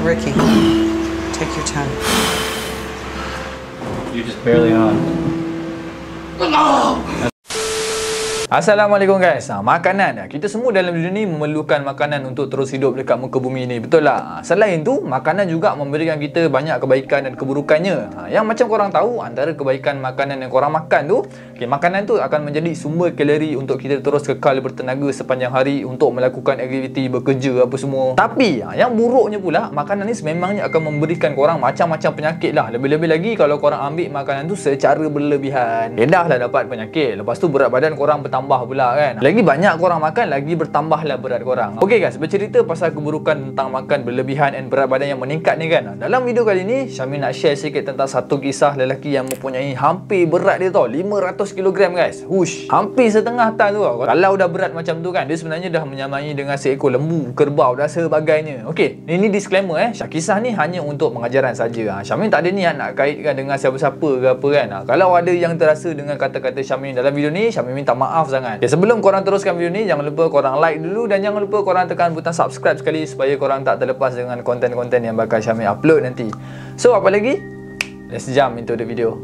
Ricky, take your time. You're just barely on. Assalamualaikum guys. Makanan, kita semua dalam dunia ni memerlukan makanan untuk terus hidup dekat muka bumi ni, betul tak? Selain tu, makanan juga memberikan kita banyak kebaikan dan keburukannya. Yang macam korang tahu, antara kebaikan makanan yang korang makan tu, makanan tu akan menjadi sumber kalori untuk kita terus kekal bertenaga sepanjang hari untuk melakukan aktiviti, bekerja apa semua. Tapi yang buruknya pula, makanan ni sememangnya akan memberikan korang macam-macam penyakit lah. Lebih-lebih lagi kalau korang ambil makanan tu secara berlebihan. Dah lah dapat penyakit, lepas tu berat badan korang bertambah pula kan. Lagi banyak korang makan, lagi bertambahlah berat korang. Okey guys, bercerita pasal keburukan tentang makan berlebihan dan berat badan yang meningkat ni kan. Dalam video kali ni, Syamil nak share sikit tentang satu kisah lelaki yang mempunyai hampir berat dia tau 500 kg guys. Hush, hampir setengah tan tu. Kalau dah berat macam tu kan, dia sebenarnya dah menyamai dengan seekor lembu, kerbau dan sebagainya. Okey, ini disclaimer kisah ni hanya untuk pengajaran saja. Syamil tak ada niat nak kaitkan dengan siapa-siapa ke apa kan. Kalau ada yang terasa dengan kata-kata Syamil dalam video ni, Syamil minta maaf sangat. Sebelum korang teruskan video ni, jangan lupa korang like dulu dan jangan lupa korang tekan butang subscribe sekali supaya korang tak terlepas dengan konten-konten yang bakal Syamil upload nanti. So apa lagi? Let's jump into the video.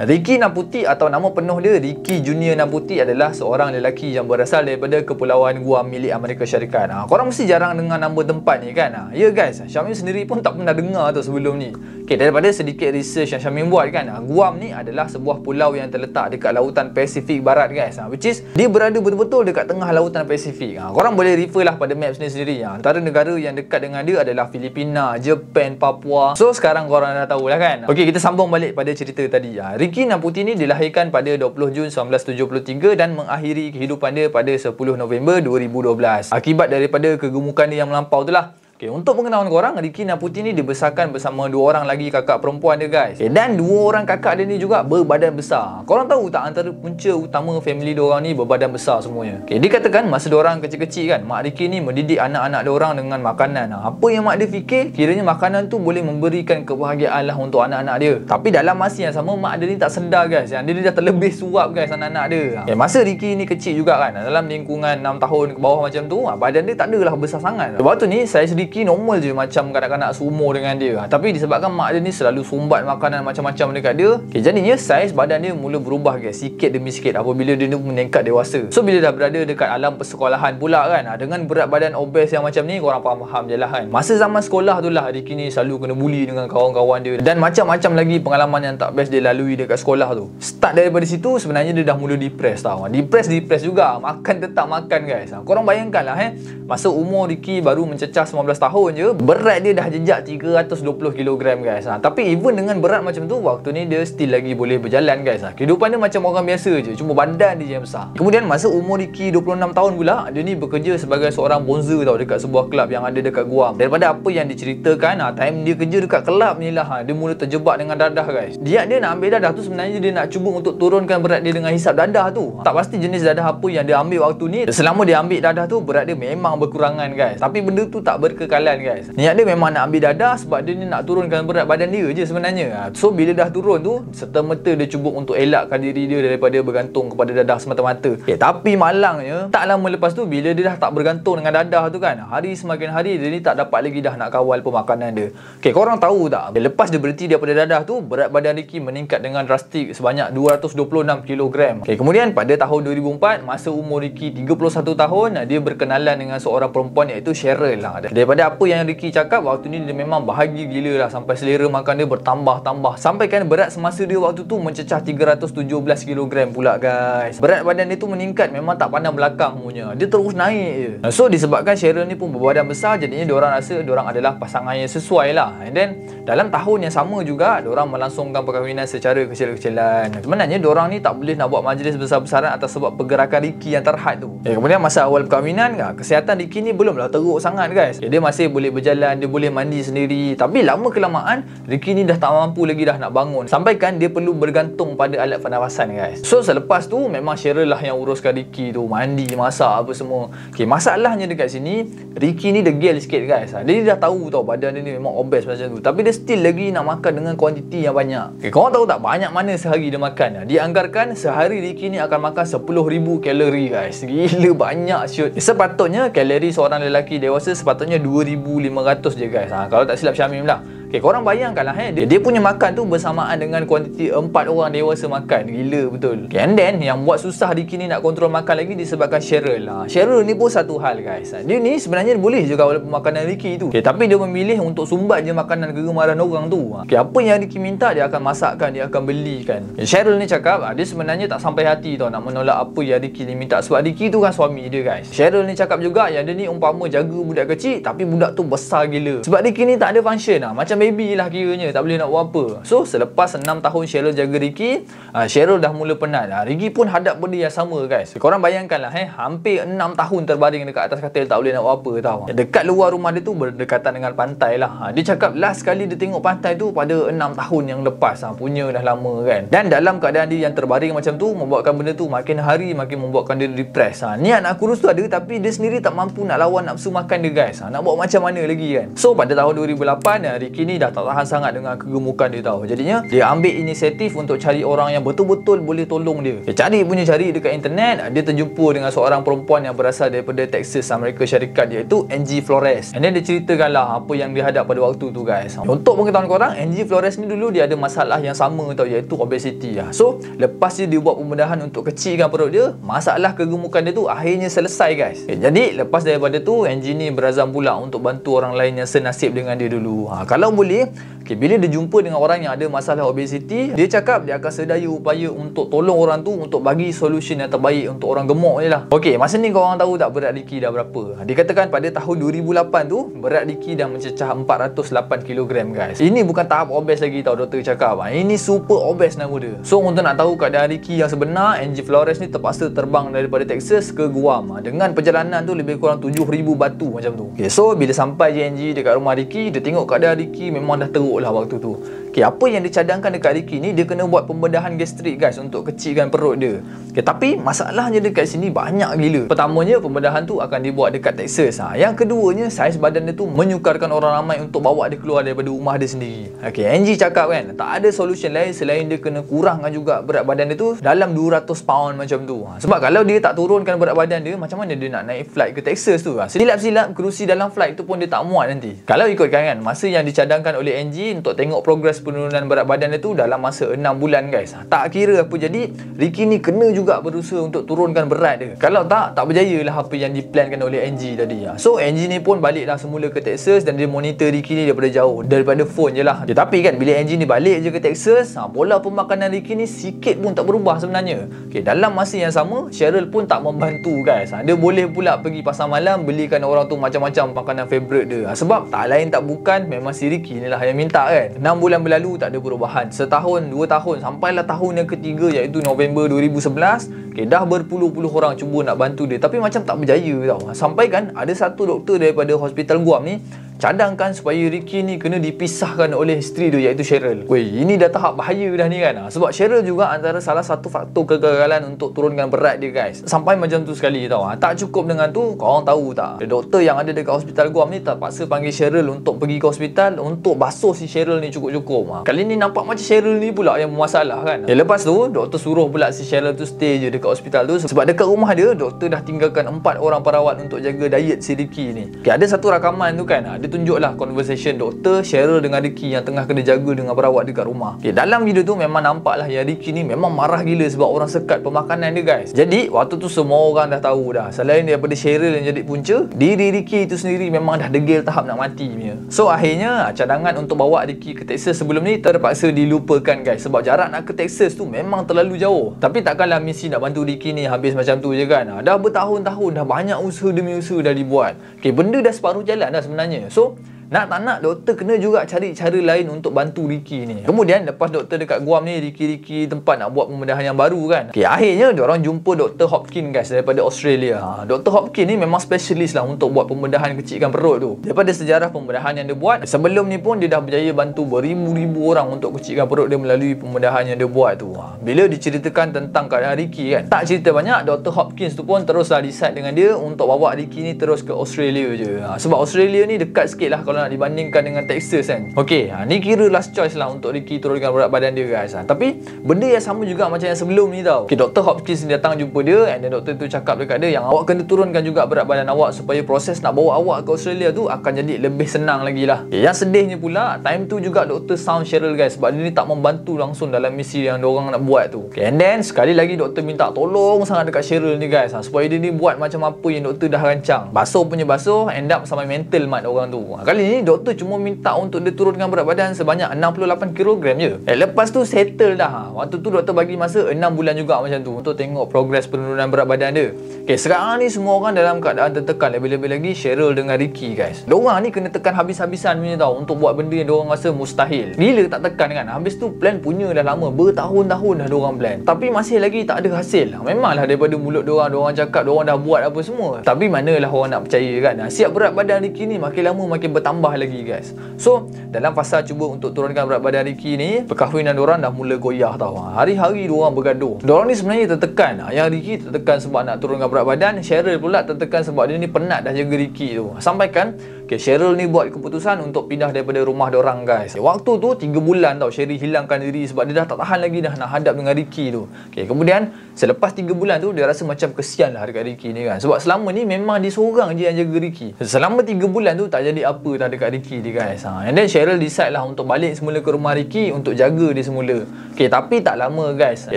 Ricky Naputi atau nama penuh dia Ricky Junior Naputi adalah seorang lelaki yang berasal daripada Kepulauan Guam milik Amerika Syarikat. Korang mesti jarang dengar nama tempat ni kan? Ya guys, Syamil sendiri pun tak pernah dengar tu sebelum ni. Okay, daripada sedikit research yang Syamil buat kan, Guam ni adalah sebuah pulau yang terletak dekat lautan Pasifik Barat guys. Which is, dia berada betul-betul dekat tengah lautan Pasifik. Korang boleh refer lah pada maps ni sendiri. Antara negara yang dekat dengan dia adalah Filipina, Japan, Papua. So sekarang korang dah tahulah kan. Okay, kita sambung balik pada cerita tadi. Ricky Naputi ni dilahirkan pada 20 Jun 1973 dan mengakhiri kehidupan dia pada 10 November 2012 akibat daripada kegemukan dia yang melampau tu lah. Okay, untuk pengetahuan korang, Ricky Naputi ni dibesarkan bersama dua orang lagi kakak perempuan dia guys. Dan dua orang kakak dia ni juga berbadan besar. Korang tahu tak antara punca utama family dia orang ni berbadan besar semuanya? Okay, dikatakan masa dia orang kecil-kecil kan, mak Ricky ni mendidik anak-anak dia orang dengan makanan. Apa yang mak dia fikir, kiranya makanan tu boleh memberikan kebahagiaan lah untuk anak-anak dia. Tapi dalam masa yang sama, mak dia ni tak sedar guys, yang dia dah terlebih suap guys anak-anak dia. Okay, masa Ricky ni kecil juga kan, dalam lingkungan 6 tahun ke bawah macam tu, badan dia tak adalah besar sangat. Sebab tu ni saya sedikit normal je macam kanak-kanak seumur dengan dia. Tapi disebabkan mak dia ni selalu sumbat makanan macam-macam dekat dia, jadinya saiz badan dia mula berubah guys, sikit demi sikit apabila dia meningkat dewasa. So bila dah berada dekat alam persekolahan pula kan, dengan berat badan obes yang macam ni, korang faham je lah kan. Masa zaman sekolah tu lah Ricky ni selalu kena bully dengan kawan-kawan dia dan macam-macam lagi pengalaman yang tak best dia lalui dekat sekolah tu. Start daripada situ sebenarnya dia dah mula depress tau. Depress juga, makan tetap makan guys. Korang bayangkan lah masa umur Ricky baru mencecah 19 tahun je, berat dia dah jejak 320 kg guys. Tapi even dengan berat macam tu, waktu ni dia still lagi boleh berjalan guys. Kehidupan dia macam orang biasa je, cuma badan dia yang besar. Kemudian masa umur Ricky 26 tahun pula, dia ni bekerja sebagai seorang bonzer tau dekat sebuah kelab yang ada dekat Guam. Daripada apa yang diceritakan, time dia kerja dekat kelab ni lah, dia mula terjebak dengan dadah guys. Dia nak ambil dadah tu sebenarnya dia nak cuba untuk turunkan berat dia dengan hisap dadah tu. Tak pasti jenis dadah apa yang dia ambil waktu ni. Selama dia ambil dadah tu, berat dia memang berkurangan guys. Tapi benda tu tak berkekalan guys. Niat dia memang nak ambil dadah sebab dia ni nak turunkan berat badan dia je sebenarnya. So bila dah turun tu, serta-merta dia cuba untuk elakkan diri dia daripada bergantung kepada dadah semata-mata. Tapi malangnya, tak lama lepas tu bila dia dah tak bergantung dengan dadah tu kan, hari semakin hari dia ni tak dapat lagi dah nak kawal pemakanan dia. Korang tahu tak, lepas dia berhenti daripada dadah tu, berat badan Ricky meningkat dengan drastik sebanyak 226 kg. Kemudian pada tahun 2004, masa umur Ricky 31 tahun, dia berkenalan dengan seorang perempuan iaitu Cheryl lah. Daripada apa yang Ricky cakap, waktu ni dia memang bahagia gila lah, sampai selera makan dia bertambah-tambah, sampai kan berat semasa dia waktu tu mencecah 317 kg pula guys. Berat badan dia tu meningkat, memang tak pandang belakang punya, dia terus naik je. So disebabkan Cheryl ni pun berbadan besar, jadinya diorang rasa diorang adalah pasangan yang sesuai lah. And then dalam tahun yang sama juga, diorang melangsungkan perkahwinan secara kecil-kecilan. Sebenarnya diorang ni tak boleh nak buat majlis besar-besaran atas sebab pergerakan Ricky yang terhad tu. Kemudian masa awal perkahwinan, kesihatan Ricky ni belumlah teruk sangat guys. Dia masih boleh berjalan, dia boleh mandi sendiri. Tapi lama kelamaan Ricky ni dah tak mampu lagi dah nak bangun, sampaikan dia perlu bergantung pada alat pernafasan guys. So selepas tu memang Cheryl lah yang uruskan Ricky tu, mandi, masak apa semua. Okay, masalahnya dekat sini Ricky ni degil sikit guys. Dia dah tahu tau badan dia ni memang obes macam tu, tapi dia still lagi nak makan dengan kuantiti yang banyak. Okay, korang tahu tak banyak mana sehari dia makan? Dia anggarkan sehari Ricky ni akan makan 10,000 kalori guys. Gila banyak shoot. Sepatutnya kalori seorang lelaki dewasa sepatutnya 2,500 je guys. Kalau tak silap Syamim lah. Okay, korang bayangkanlah dia punya makan tu bersamaan dengan kuantiti 4 orang dewasa makan. Gila betul. Okay, and then yang buat susah Ricky ni nak kontrol makan lagi disebabkan Cheryl. Cheryl ni pun satu hal guys. Dia ni sebenarnya boleh juga walaupun makanan Ricky tu. Okay, tapi dia memilih untuk sumbat je makanan kegemaran orang tu. Okay, apa yang Ricky minta dia akan masakkan, dia akan belikan. Okay, Cheryl ni cakap dia sebenarnya tak sampai hati tau nak menolak apa yang Ricky ni minta, sebab Ricky tu kan suami dia guys. Cheryl ni cakap juga yang dia ni umpama jaga budak kecil tapi budak tu besar gila. Sebab Ricky ni tak ada function macam baby lah kiranya, tak boleh nak buat apa. So selepas 6 tahun Cheryl jaga Ricky, Cheryl dah mula penat. Ricky pun hadap benda yang sama guys. Korang bayangkanlah hampir 6 tahun terbaring dekat atas katil tak boleh nak buat apa tau. Dekat luar rumah dia tu berdekatan dengan pantai lah. Dia cakap last kali dia tengok pantai tu pada 6 tahun yang lepas. Punya dah lama kan. Dan dalam keadaan dia yang terbaring macam tu membuatkan benda tu makin hari makin membuatkan dia depress. Niat nak kurus tu ada, tapi dia sendiri tak mampu nak lawan nafsu makan dia guys. Nak buat macam mana lagi kan. So pada tahun 2008 Ricky ni dah tak tahan sangat dengan kegemukan dia tau. Jadinya dia ambil inisiatif untuk cari orang yang betul-betul boleh tolong dia. Dia cari dekat internet. Dia terjumpa dengan seorang perempuan yang berasal daripada Texas, Amerika Syarikat, iaitu Angie Flores. And then dia ceritakan lah apa yang dia hadap pada waktu tu guys. Untuk pengetahuan korang, Angie Flores ni dulu dia ada masalah yang sama tau, iaitu obesity. So lepas dia buat pembedahan untuk kecilkan perut dia, masalah kegemukan dia tu akhirnya selesai guys. Jadi lepas daripada tu Angie ni berazam pula untuk bantu orang lain yang senasib dengan dia dulu. Kalau boleh, bila dia jumpa dengan orang yang ada masalah obesity, dia cakap dia akan sedaya upaya untuk tolong orang tu, untuk bagi solution yang terbaik untuk orang gemuk je lah. Ok, masa ni korang tahu tak berat Ricky dah berapa? Dikatakan pada tahun 2008 tu berat Ricky dah mencecah 408 kg guys. Ini bukan tahap obes lagi tau, doktor cakap. Ini super obes nama dia. So untuk nak tahu keadaan Ricky yang sebenar, Angie Flores ni terpaksa terbang daripada Texas ke Guam dengan perjalanan tu lebih kurang 7,000 batu macam tu. Okay, so bila sampai je Angie dekat rumah Ricky, dia tengok keadaan Ricky memang dah teruk lah waktu tu. Okay, apa yang dicadangkan dekat Ricky ni, dia kena buat pembedahan gastrik guys untuk kecilkan perut dia. Okay, tapi masalahnya dekat sini banyak gila. Pertamanya pembedahan tu akan dibuat dekat Texas. Yang keduanya saiz badan dia tu menyukarkan orang ramai untuk bawa dia keluar daripada rumah dia sendiri. Okay, Angie cakap kan tak ada solution lain selain dia kena kurangkan juga berat badan dia tu dalam 200 pound macam tu. Sebab kalau dia tak turunkan berat badan dia, macam mana dia nak naik flight ke Texas tu? Silap-silap kerusi dalam flight tu pun dia tak muat nanti. Kalau ikutkan kan masa yang dicadangkan oleh Angie untuk tengok progres penurunan berat badan dia tu dalam masa 6 bulan guys. Tak kira apa jadi, Ricky ni kena juga berusaha untuk turunkan berat dia. Kalau tak berjaya lah apa yang diplankan oleh Angie tadi. So Angie ni pun baliklah semula ke Texas dan dia monitor Ricky ni daripada jauh, daripada phone je lah. Tapi kan bila Angie ni balik je ke Texas, pola pemakanan Ricky ni sikit pun tak berubah sebenarnya. Okay, dalam masa yang sama Cheryl pun tak membantu guys. Dia boleh pula pergi pasar malam belikan orang tu macam-macam makanan favourite dia. Sebab tak lain tak bukan memang si Ricky ni lah yang minta kan. 6 bulan berlalu tak ada perubahan. Setahun, 2 tahun, sampailah tahun yang ketiga iaitu November 2011. Okay, dah berpuluh-puluh orang cuba nak bantu dia, tapi macam tak berjaya tau. Sampai kan ada satu doktor daripada hospital Guam ni cadangkan supaya Ricky ni kena dipisahkan oleh isteri dia iaitu Cheryl. Weh, ini dah tahap bahaya dah ni kan. Sebab Cheryl juga antara salah satu faktor kegagalan untuk turunkan berat dia guys. Sampai macam tu sekali tau. Tak cukup dengan tu, korang tahu tak, doktor yang ada dekat hospital Guam ni terpaksa panggil Cheryl untuk pergi ke hospital untuk basuh si Cheryl ni cukup-cukup. Kali ni nampak macam Cheryl ni pula yang bermasalah kan. Lepas tu doktor suruh pula si Cheryl tu stay je dekat hospital tu, sebab dekat rumah dia doktor dah tinggalkan 4 orang perawat untuk jaga diet si Ricky ni. Okay, ada satu rakaman tu kan, dia tunjuklah conversation doktor Cheryl dengan Ricky yang tengah kena jaga dengan perawat dekat rumah. Okay, dalam video tu memang nampaklah yang Ricky ni memang marah gila sebab orang sekat pemakanan dia guys. Jadi waktu tu semua orang dah tahu dah, selain daripada Cheryl yang jadi punca, diri Ricky itu sendiri memang dah degil tahap nak mati punya. So akhirnya cadangan untuk bawa Ricky ke Texas sebelum ni terpaksa dilupakan guys, sebab jarak nak ke Texas tu memang terlalu jauh. Tapi takkanlah misi nak bantu Ricky ni habis macam tu je kan. Dah bertahun-tahun, dah banyak usaha demi usaha dah dibuat. Okay, benda dah separuh jalan dah sebenarnya. So Nak tak nak, doktor kena juga cari cara lain untuk bantu Ricky ni. Kemudian lepas doktor dekat Guam ni, Ricky tempat nak buat pembedahan yang baru kan. Okay, akhirnya diorang jumpa Dr. Hopkins guys daripada Australia. Dr. Hopkins ni memang spesialis lah untuk buat pembedahan kecilkan perut tu. Daripada sejarah pembedahan yang dia buat, sebelum ni pun dia dah berjaya bantu beribu-ribu orang untuk kecilkan perut dia melalui pembedahan yang dia buat tu. Bila diceritakan tentang keadaan Ricky kan, tak cerita banyak, Dr. Hopkins tu pun teruslah decide dengan dia untuk bawa Ricky ni terus ke Australia je. Sebab Australia ni dekat sikit lah kalau nak dibandingkan dengan Texas kan. Okay, ni kira last choice lah untuk Ricky turunkan berat badan dia guys. Tapi benda yang sama juga macam yang sebelum ni tau. Okay, Dr. Hopkins ni datang jumpa dia, and then doktor tu cakap dekat dia yang awak kena turunkan juga berat badan awak supaya proses nak bawa awak ke Australia tu akan jadi lebih senang lagi lah. Okay, yang sedihnya pula, time tu juga doktor sound Cheryl guys, sebab dia ni tak membantu langsung dalam misi yang diorang nak buat tu. Okay, and then sekali lagi doktor minta tolong sangat dekat Cheryl ni guys, supaya dia ni buat macam apa yang doktor dah rancang. Basuh punya basuh, end up sampai mental mat orang tu. Kali ni doktor cuma minta untuk dia turunkan berat badan sebanyak 68 kg je. Lepas tu settle dah. Waktu tu doktor bagi masa 6 bulan juga macam tu untuk tengok progres penurunan berat badan dia. Okay, sekarang ni semua orang dalam keadaan tertekan, lebih-lebih lagi Cheryl dengan Ricky guys. Diorang ni kena tekan habis-habisan punya tau untuk buat benda yang diorang rasa mustahil. Gila tak tekan kan. Habis tu plan punya dah lama, bertahun-tahun dah diorang plan, tapi masih lagi tak ada hasil. Memanglah daripada mulut diorang cakap diorang dah buat apa semua, tapi manalah orang nak percaya kan. Siap berat badan Ricky ni makin lama makin bertambah lagi guys. So dalam fasa cuba untuk turunkan berat badan Ricky ni, perkahwinan diorang dah mula goyah tau. Hari-hari diorang bergaduh. Diorang ni sebenarnya tertekan. Yang Ricky tertekan sebab nak turunkan berat badan, Cheryl pula tertekan sebab dia ni penat dah jaga Ricky tu. Sampaikan Cheryl ni buat keputusan untuk pindah daripada rumah diorang guys. Waktu tu 3 bulan tau Cheryl hilangkan diri sebab dia dah tak tahan lagi dah nak hadap dengan Ricky tu. Kemudian selepas 3 bulan tu dia rasa macam kesian lah dekat Ricky ni kan, sebab selama ni memang dia seorang je yang jaga Ricky. Selama 3 bulan tu tak jadi apa dah dekat Ricky ni guys. And then Cheryl decide lah untuk balik semula ke rumah Ricky untuk jaga dia semula. Tapi tak lama guys, 6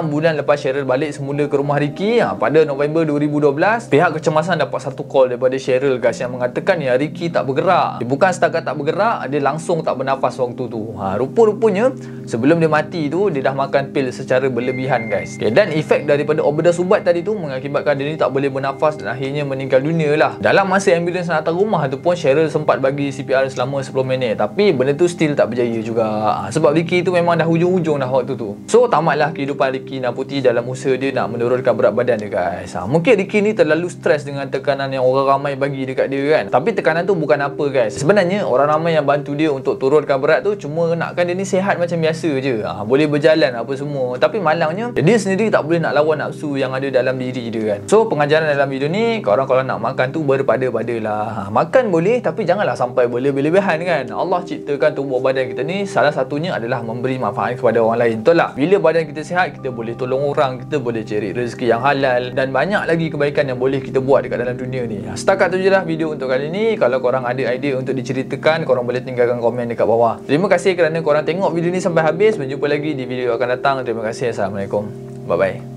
bulan lepas Cheryl balik semula ke rumah Ricky, pada November 2012, pihak kecemasan dapat satu call daripada Cheryl guys yang mengatakan yang Ricky tak bergerak. Bukan setakat tak bergerak, dia langsung tak bernafas waktu tu. Rupa-rupanya sebelum dia mati tu dia dah makan pil secara berlebihan guys. Dan efek daripada overdose ubat tadi tu mengakibatkan dia ni tak boleh bernafas dan akhirnya meninggal dunia lah. Dalam masa ambulans nak datang rumah tu pun Cheryl sempat bagi CPR selama 10 minit, tapi benda tu still tak berjaya juga. Sebab Ricky tu memang dah hujung-hujung dah waktu tu. So tamatlah kehidupan Ricky Naputi dalam usaha dia nak menurunkan berat badan dia guys. Mungkin Ricky ni terlalu stres dengan tekanan yang orang ramai bagi dekat dia kan. Tapi tekanan tu bukan apa guys. Sebenarnya orang ramai yang bantu dia untuk turunkan berat tu cuma nakkan dia ni sihat macam biasa je. Boleh berjalan apa semua. Tapi malangnya dia sendiri tak boleh nak lawan nafsu yang ada dalam diri dia kan. So pengajaran dalam video ni, korang kalau nak makan tu berpada-padalah. Makan boleh tapi janganlah sampai berlebih-lebihan kan. Allah ciptakan tubuh badan kita ni salah satunya adalah memberi manfaat kepada orang lain. Betul tak? Bila badan kita sihat, kita boleh tolong orang, kita boleh cari rezeki yang halal dan banyak lagi kebaikan yang boleh kita buat dekat dalam dunia ni. Setakat tu je lah video untuk kali ni. Kalau korang ada idea untuk diceritakan, korang boleh tinggalkan komen dekat bawah. Terima kasih kerana korang tengok video ni sampai habis. Berjumpa lagi di video akan datang. Terima kasih. Assalamualaikum. Bye bye.